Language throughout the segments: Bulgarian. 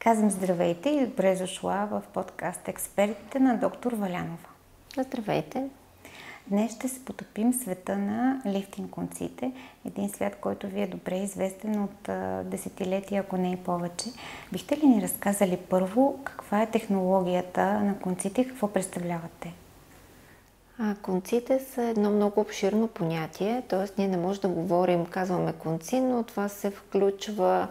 Казвам здравейте и добре дошла в подкаст Експертите на доктор Валянова. Здравейте! Днес ще се потопим света на лифтинг конците. Един свят, който ви е добре известен от десетилетия, ако не и повече. Бихте ли ни разказали първо каква е технологията на конците и какво представляват те? Конците са едно много обширно понятие, т.е. ние не можем да говорим, казваме конци, но това се включва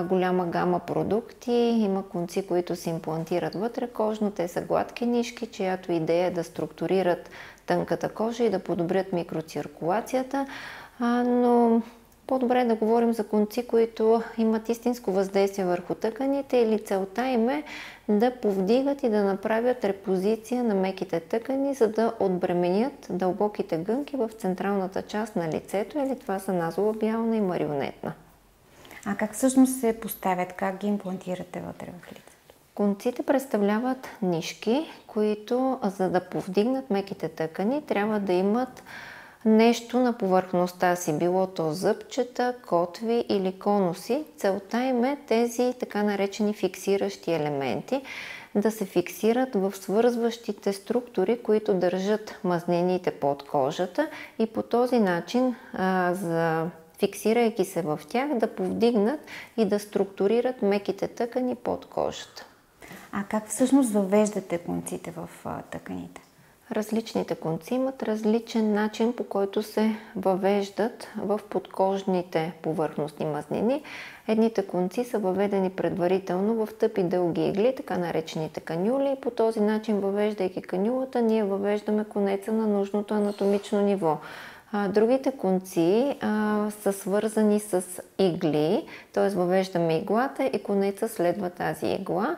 голяма гама продукти. Има конци, които се имплантират вътре кожно, те са гладки нишки, чиято идея е да структурират тънката кожа и да подобрят микроциркулацията, но по-добре е да говорим за конци, които имат истинско въздействие върху тъканите или целта им е да повдигат и да направят репозиция на меките тъкани, за да отбременят дълбоките гънки в централната част на лицето, или това са назолабиална и марионетна. А как всъщност се поставят, как ги имплантирате вътре в лицето? Конците представляват нишки, които, за да повдигнат меките тъкани, трябва да имат нещо на повърхността си, било то зъбчета, котви или конуси. Целта им е тези така наречени фиксиращи елементи да се фиксират в свързващите структури, които държат мазнините под кожата, и по този начин, фиксирайки се в тях, да повдигнат и да структурират меките тъкани под кожата. А как всъщност въвеждате конците в тъканите? Различните конци имат различен начин, по който се въвеждат в подкожните повърхностни мазнини. Едните конци са въведени предварително в тъпи дълги игли, така наречените канюли, и по този начин, въвеждайки канюлата, ние въвеждаме конеца на нужното анатомично ниво. Другите конци са свързани с игли, т.е. въвеждаме иглата и конеца следва тази игла.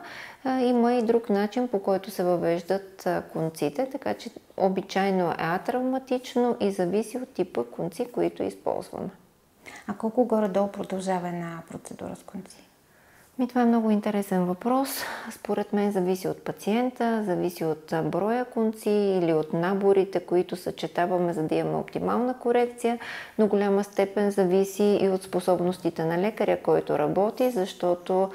Има и друг начин, по който се въвеждат конците, така че обичайно е атравматично и зависи от типа конци, които използваме. А колко горе-долу продължава една процедура с конци? Това е много интересен въпрос. Според мен зависи от пациента, зависи от броя конци или от наборите, които съчетаваме, за да имаме оптимална корекция. Но голяма степен зависи и от способностите на лекаря, който работи, защото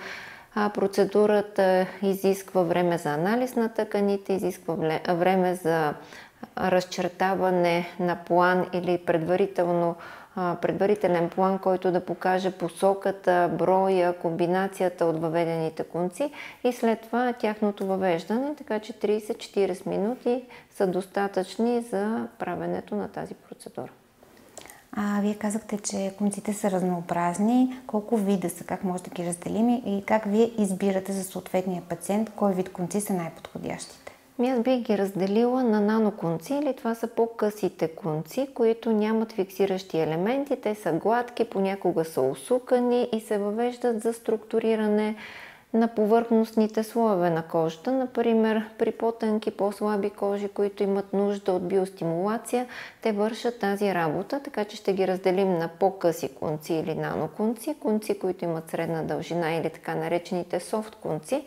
процедурата изисква време за анализ на тъканите, изисква време за разчертаване на план или предварителен план, който да покаже посоката, броя, комбинацията от въведените конци и след това тяхното въвеждане, така че 30-40 минути са достатъчни за правенето на тази процедура. Вие казахте, че конците са разнообразни. Колко вида са, как може да ги разделим и как вие избирате за съответния пациент, кой вид конци са най-подходящите? Аз бих ги разделила на наноконци, или това са по-късите конци, които нямат фиксиращи елементи. Те са гладки, понякога са усукани и се въвеждат за структуриране на повърхностните слоеве на кожата. Например, при по-тънки, по-слаби кожи, които имат нужда от биостимулация, те вършат тази работа, така че ще ги разделим на по-къси конци или наноконци, конци, които имат средна дължина или така наречените софт конци.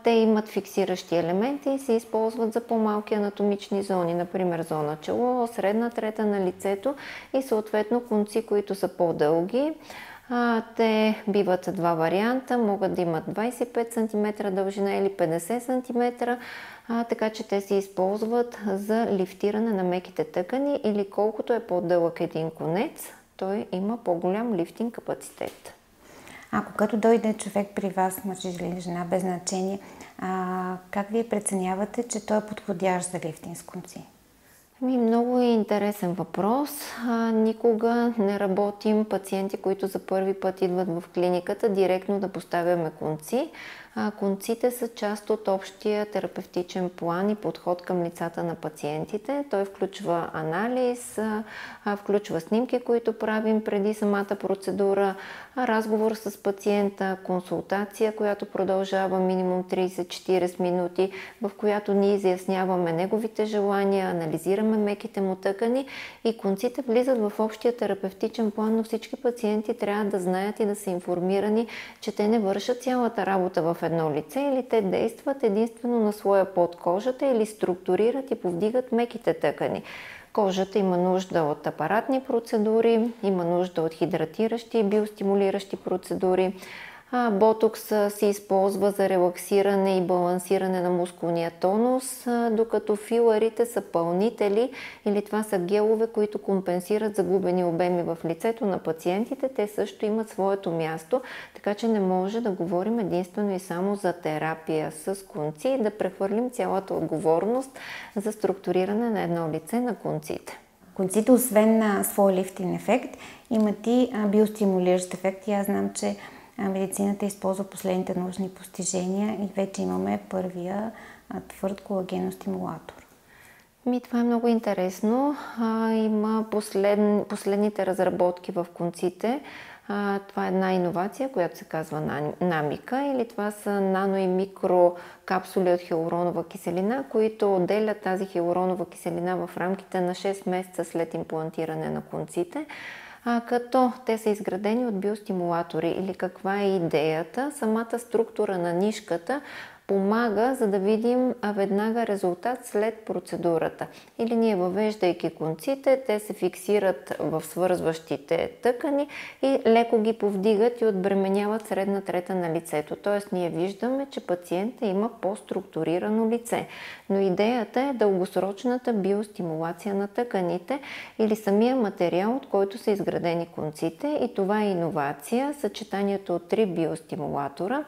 Те имат фиксиращи елементи и се използват за по-малки анатомични зони, например зона чело, средна трета на лицето и съответно конци, които са по-дълги. Те биват два варианта, могат да имат 25 см дължина или 50 см, така че те се използват за лифтиране на меките тъкани, или колкото е по-дълъг един конец, той има по-голям лифтинг капацитет. Когато дойде човек при вас, мъж или жена, без значение, как вие преценявате, че той е подходящ за лифтинг с конци? Много е интересен въпрос. Никога не работим пациенти, които за първи път идват в клиниката, директно да поставяме конци. Конците са част от общия терапевтичен план и подход към лицата на пациентите. Той включва анализ, включва снимки, които правим преди самата процедура, разговор с пациента, консултация, която продължава минимум 30-40 минути, в която ние изясняваме неговите желания, анализираме меките му тъкани и конците влизат в общия терапевтичен план, но всички пациенти трябва да знаят и да са информирани, че те не вършат цялата работа в едно лице, или те действат единствено на слоя под кожата или структурират и повдигат меките тъкани. Кожата има нужда от апаратни процедури, има нужда от хидратиращи и биостимулиращи процедури. Ботокс се използва за релаксиране и балансиране на мускулния тонус, докато филърите са пълнители или това са гелове, които компенсират загубени обеми в лицето на пациентите. Те също имат своето място, така че не може да говорим единствено и само за терапия с конци и да прехвърлим цялата отговорност за структуриране на едно лице на конците. Конците, освен на своя лифтинг ефект, имат и биостимулиращ ефект и аз знам, че медицината използва последните научни постижения и вече имаме първия твърд колагеностимулатор. Това е много интересно. Има последните разработки в конците. Това е една иновация, която се казва Намика, или това са нано и микро капсули от хиалуронова киселина, които отделят тази хиалуронова киселина в рамките на 6 месеца след имплантиране на конците, като те са изградени от биостимулатори. Или каква е идеята? Самата структура на нишката помага, за да видим веднага резултат след процедурата. Или ние, въвеждайки конците, те се фиксират в свързващите тъкани и леко ги повдигат и отбременяват средна трета на лицето. Тоест ние виждаме, че пациента има по-структурирано лице. Но идеята е дългосрочната биостимулация на тъканите или самия материал, от който са изградени конците, и това е иновация, съчетанието от 3 биостимулатора.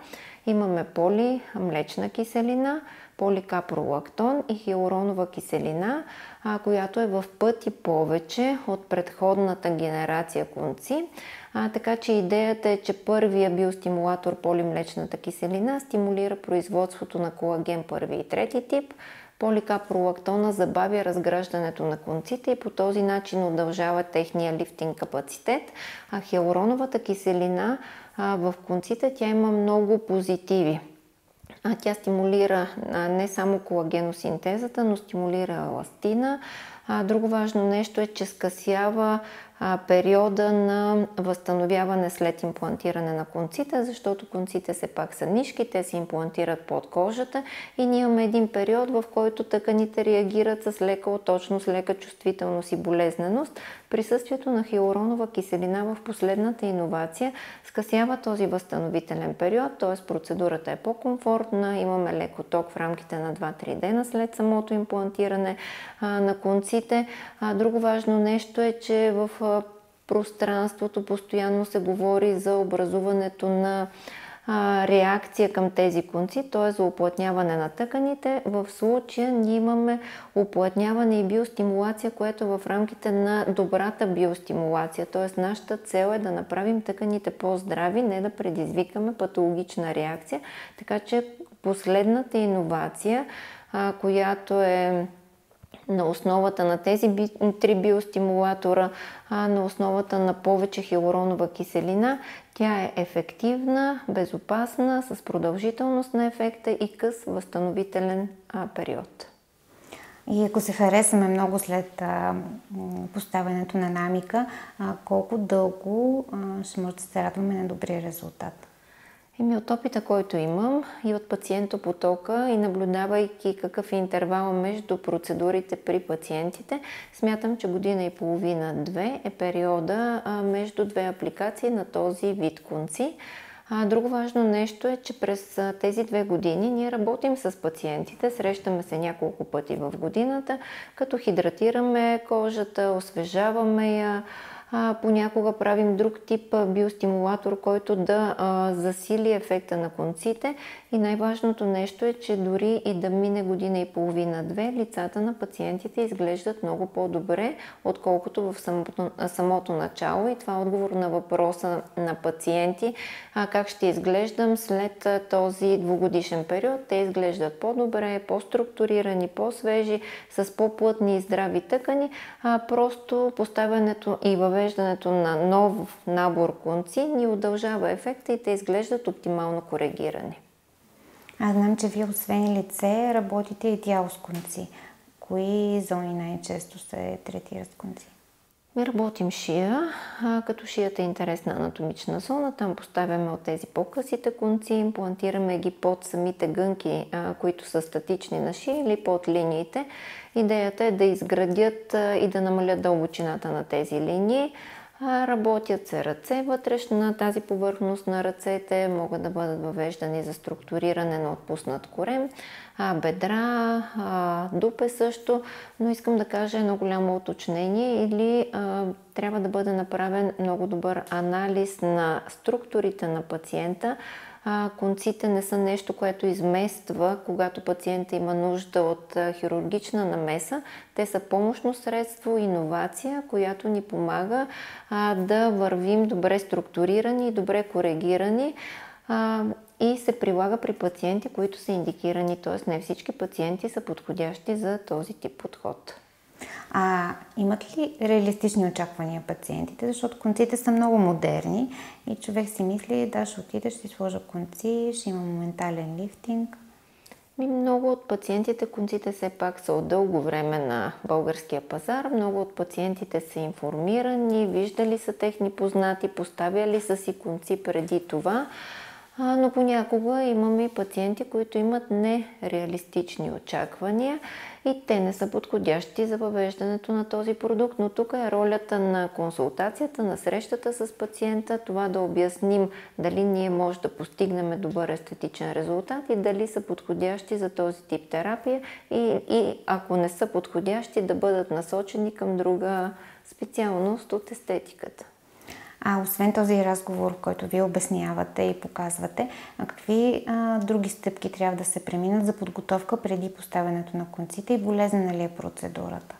Имаме полимлечна киселина, поликапролактон и хиалуронова киселина, която е в пъти повече от предходната генерация конци. Така че идеята е, че първия биостимулатор, полимлечната киселина, стимулира производството на колаген първи и трети тип. Поликапролактона забавя разграждането на конците и по този начин удължава техния лифтинг капацитет. А хиалуроновата киселина в конците, тя има много позитиви. Тя стимулира не само колагеносинтезата, но стимулира еластина. Друго важно нещо е, че скъсява периода на възстановяване след имплантиране на конците, защото конците все пак са нишки, те се имплантират под кожата и ние имаме един период, в който тъканите реагират с лека оточност, лека чувствителност и болезненост. Присъствието на хиалуронова киселина в последната иновация скъсява този възстановителен период, т.е. процедурата е по-комфортна, имаме леко ток в рамките на 2-3 дена след самото имплантиране на конците. Друго важно нещо е, че в пространството постоянно се говори за образуването на реакция към тези конци, т.е. за уплътняване на тъканите. В случая ние имаме уплътняване и биостимулация, което е в рамките на добрата биостимулация. Т.е. нашата цел е да направим тъканите по-здрави, не да предизвикаме патологична реакция. Така че последната иновация, която е на основата на тези 3 биостимулатора, на основата на повече хиалуронова киселина, тя е ефективна, безопасна, с продължителност на ефекта и къс възстановителен период. И ако се харесаме много след поставянето на Намика, колко дълго ще може да се радваме на добрия резултат? От опита, който имам и от пациентопотока и наблюдавайки какъв е интервал между процедурите при пациентите, смятам, че година и половина-2 е периода между 2 апликации на този вид конци. Друго важно нещо е, че през тези 2 години ние работим с пациентите, срещаме се няколко пъти в годината, като хидратираме кожата, освежаваме я, понякога правим друг тип биостимулатор, който да засили ефекта на конците. И най-важното нещо е, че дори и да мине година и половина-2, лицата на пациентите изглеждат много по-добре, отколкото в самото начало. И това е отговор на въпроса на пациенти. Как ще изглеждам след този 2-годишен период? Те изглеждат по-добре, по-структурирани, по-свежи, с по-плътни и здрави тъкани. Просто поставянето и въвеждането на нов набор конци ни удължава ефекта и те изглеждат оптимално коригирани. Аз знам, че вие освен лице работите и тяло с конци. Кои зони най-често се третират с конци? Ми работим шия, като шията е интересна анатомична зона. Там поставяме от тези по-късите конци, имплантираме ги под самите гънки, които са статични на шия или под линиите. Идеята е да изградят и да намалят дълбочината на тези линии. Работят се ръце вътрешно на тази повърхност на ръцете, могат да бъдат въвеждани за структуриране на отпуснат корем, бедра, дупе също, но искам да кажа едно голямо уточнение или трябва да бъде направен много добър анализ на структурите на пациента. Конците не са нещо, което измества, когато пациента има нужда от хирургична намеса. Те са помощно средство, иновация, която ни помага да вървим добре структурирани и добре коригирани и се прилага при пациенти, които са индикирани, т.е. не всички пациенти са подходящи за този тип подход. Имат ли реалистични очаквания пациентите? Защото конците са много модерни и човек си мисли, да, ще отида, ще си сложа конци, ще има моментален лифтинг. Много от пациентите, конците все пак са от дълго време на българския пазар. Много от пациентите са информирани, виждали са техни познати, поставяли са си конци преди това. Но понякога имаме и пациенти, които имат нереалистични очаквания и те не са подходящи за въвеждането на този продукт. Но тук е ролята на консултацията, на срещата с пациента, това да обясним дали ние може да постигнем добър естетичен резултат и дали са подходящи за този тип терапия и ако не са подходящи, да бъдат насочени към друга специалност от естетиката. Освен този разговор, който вие обяснявате и показвате, какви други стъпки трябва да се преминат за подготовка преди поставянето на конците и болезнена ли е процедурата?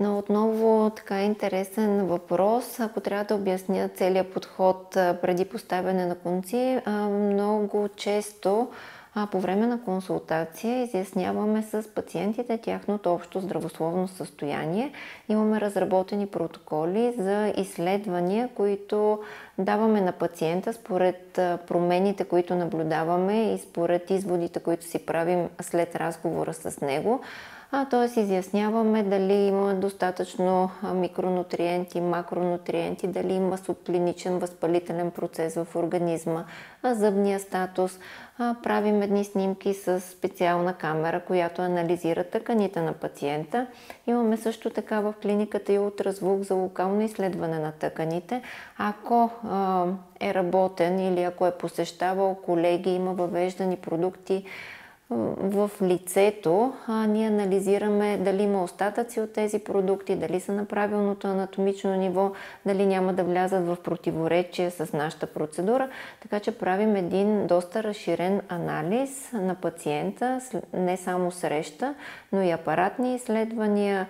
Отново така интересен въпрос. Ако трябва да обясня целият подход преди поставяне на конци, много често по време на консултация изясняваме с пациентите тяхното общо здравословно състояние. Имаме разработени протоколи за изследвания, които даваме на пациента според промените, които наблюдаваме и според изводите, които си правим след разговора с него. Т.е. изясняваме дали има достатъчно микронутриенти, макронутриенти, дали има субклиничен възпалителен процес в организма, зъбния статус. Правим едни снимки с специална камера, която анализира тъканите на пациента. Имаме също така в клиниката и ултразвук за локално изследване на тъканите. Ако е работен или ако е посещавал колеги, има въвеждани продукти в лицето, ние анализираме дали има остатъци от тези продукти, дали са на правилното анатомично ниво, дали няма да влязат в противоречие с нашата процедура. Така че правим един доста разширен анализ на пациента, не само среща, но и апаратни изследвания,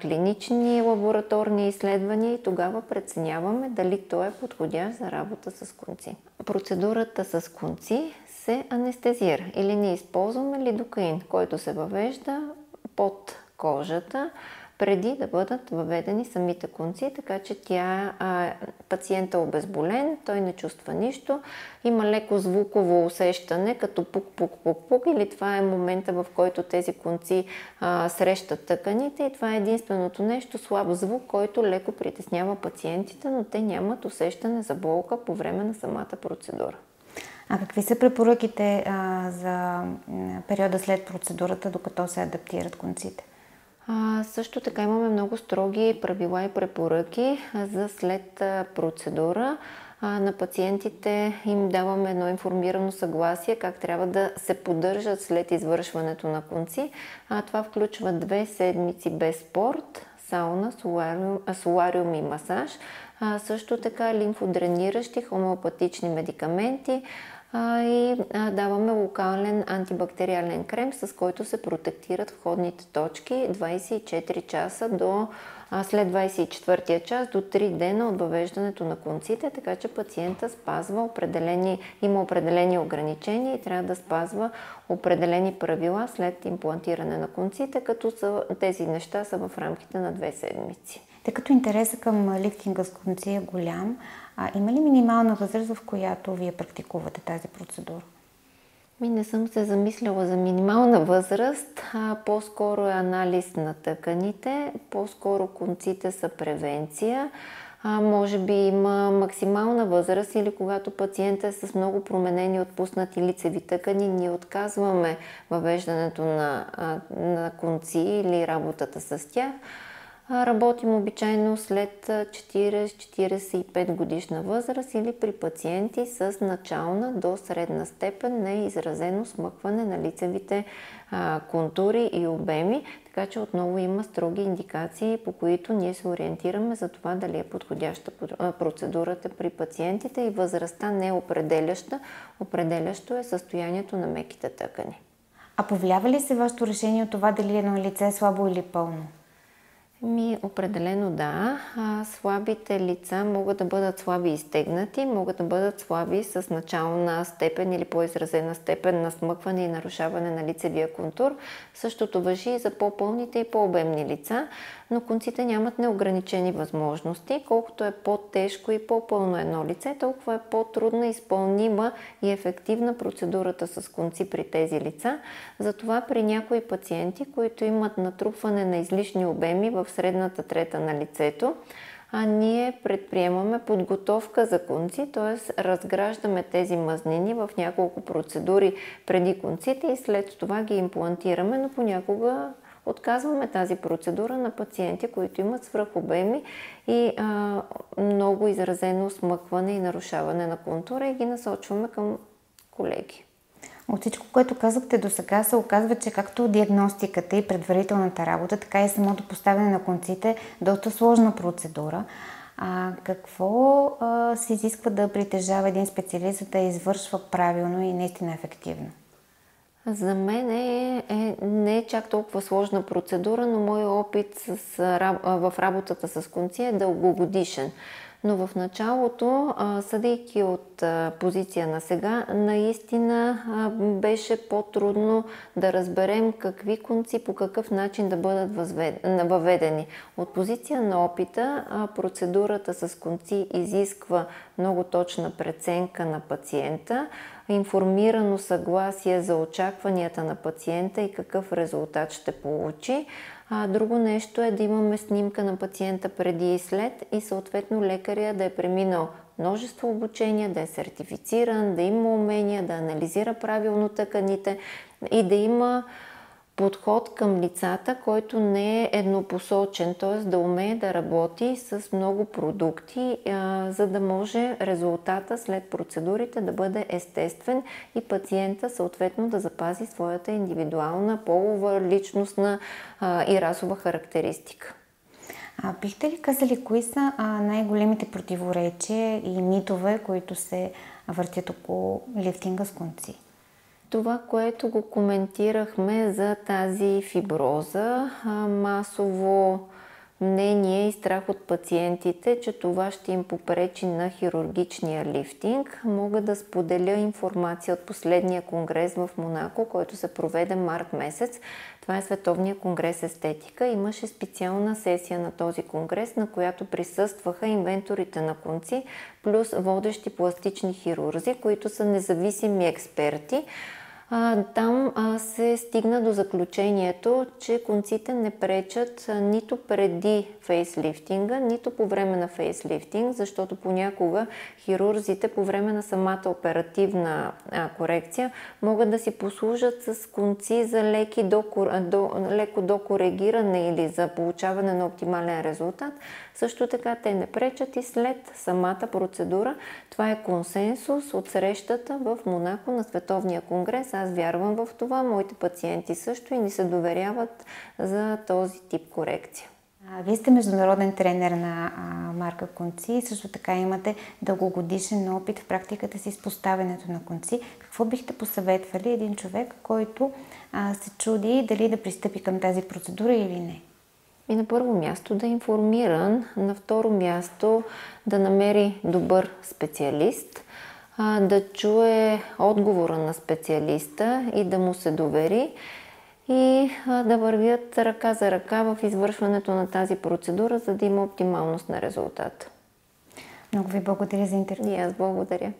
клинични лабораторни изследвания и тогава преценяваме дали той е подходящ за работа с конци. Процедурата с конци се анестезира или ние използваме лидокаин, който се въвежда под кожата преди да бъдат въведени самите конци, така че пациентът е обезболен, той не чувства нищо, има леко звуково усещане, като пук-пук-пук-пук или това е момента, в който тези конци срещат тъканите и това е единственото нещо, слаб звук, който леко притеснява пациентите, но те нямат усещане за болка по време на самата процедура. Какви са препоръките за периода след процедурата, докато се адаптират конците? Също така имаме много строги правила и препоръки за след процедура. На пациентите им даваме едно информирано съгласие как трябва да се поддържат след извършването на конци. Това включва 2 седмици без спорт, сауна, солариум и масаж. Също така лимфодрениращи хомеопатични медикаменти и даваме локален антибактериален крем, с който се протектират входните точки 24 часа след 24-я час до 3 дена от въвеждането на конците, така че пациента спазва има определени ограничения и трябва да спазва определени правила след имплантиране на конците, като тези неща са в рамките на 2 седмици. Тъй като интересът към лифтинга с конци е голям, има ли минимална възраст, в която вие практикувате тази процедура? Не съм се замисляла за минимална възраст, по-скоро е анализ на тъканите, по-скоро конците са превенция. Може би има максимална възраст или когато пациентът е с много променени отпуснати лицеви тъкани, ние отказваме въвеждането на конци или работата с тях. Работим обичайно след 40-45 годишна възраст или при пациенти с начална до средна степен на изразено смъкване на лицевите контури и обеми, така че отново има строги индикации, по които ние се ориентираме за това дали е подходяща процедурата при пациентите, и възрастта не е определяща. Определящо е състоянието на меките тъкани. А повлиява ли се вашето решение от това дали едно лице е слабо или пълно? Определено да. Слабите лица могат да бъдат слаби и стегнати, могат да бъдат слаби с начална степен или по-изразена степен на смъкване и нарушаване на лицевия контур. Същото важи и за по-пълните и по-обемни лица, но конците нямат неограничени възможности. Колкото е по-тежко и по-пълно едно лице, толкова е по-трудно изпълнима и ефективна процедурата с конци при тези лица. Затова при някои пациенти, които имат натрупване на излишни обеми в средната трета на лицето, ние предприемаме подготовка за конци, т.е. разграждаме тези мазнини в няколко процедури преди конците и след това ги имплантираме, но понякога отказваме тази процедура на пациенти, които имат свръхобеми и много изразено смъкване и нарушаване на контура, и ги насочваме към колеги. От всичко, което казахте до сега, се оказва, че както диагностиката и предварителната работа, така и самото поставяне на конците е доста сложна процедура. Какво се изисква да притежава един специалист, за да извършва правилно и наистина ефективно? За мен не е чак толкова сложна процедура, но моят опит в работата с конци е дългогодишен. Но в началото, съдейки от позиция на сега, наистина беше по-трудно да разберем какви конци по какъв начин да бъдат въведени. От позиция на опита, процедурата с конци изисква много точна преценка на пациента, информирано съгласие за очакванията на пациента и какъв резултат ще получи. Друго нещо е да имаме снимка на пациента преди и след, и съответно лекаря да е преминал множество обучения, да е сертифициран, да има умения, да анализира правилно тъканите и да има подход към лицата, който не е еднопосочен, т.е. да умее да работи с много продукти, за да може резултата след процедурите да бъде естествен и пациента съответно да запази своята индивидуална, полова, личностна и расова характеристика. Бихте ли казали кои са най-големите противоречия и митове, които се въртят около лифтинга с конци? Това, което го коментирахме за тази фиброза, масово мнение и страх от пациентите, че това ще им попречи на хирургичния лифтинг. Мога да споделя информация от последния конгрес в Монако, който се проведе март месец. Това е Световния конгрес естетика. Имаше специална сесия на този конгрес, на която присъстваха инвенторите на конци, плюс водещи пластични хирурзи, които са независими експерти. Там се стигна до заключението, че конците не пречат нито преди фейслифтинга, нито по време на фейслифтинг, защото понякога хирурзите по време на самата оперативна корекция могат да си послужат с конци за леко докоригиране или за получаване на оптимален резултат. Също така те не пречат и след самата процедура. Това е консенсус от срещата в Монако на Световния конгрес. Аз вярвам в това, моите пациенти също, и ни се доверяват за този тип корекция. Вие сте международен тренер на марка конци и също така имате дългогодишен опит в практиката си с поставянето на конци. Какво бихте посъветвали един човек, който се чуди дали да пристъпи към тази процедура или не? И на първо място да е информиран, на второ място да намери добър специалист, да чуе отговора на специалиста и да му се довери, и да вървят ръка за ръка в извършването на тази процедура, за да има оптималност на резултата. Много ви благодаря за интервю. И аз благодаря.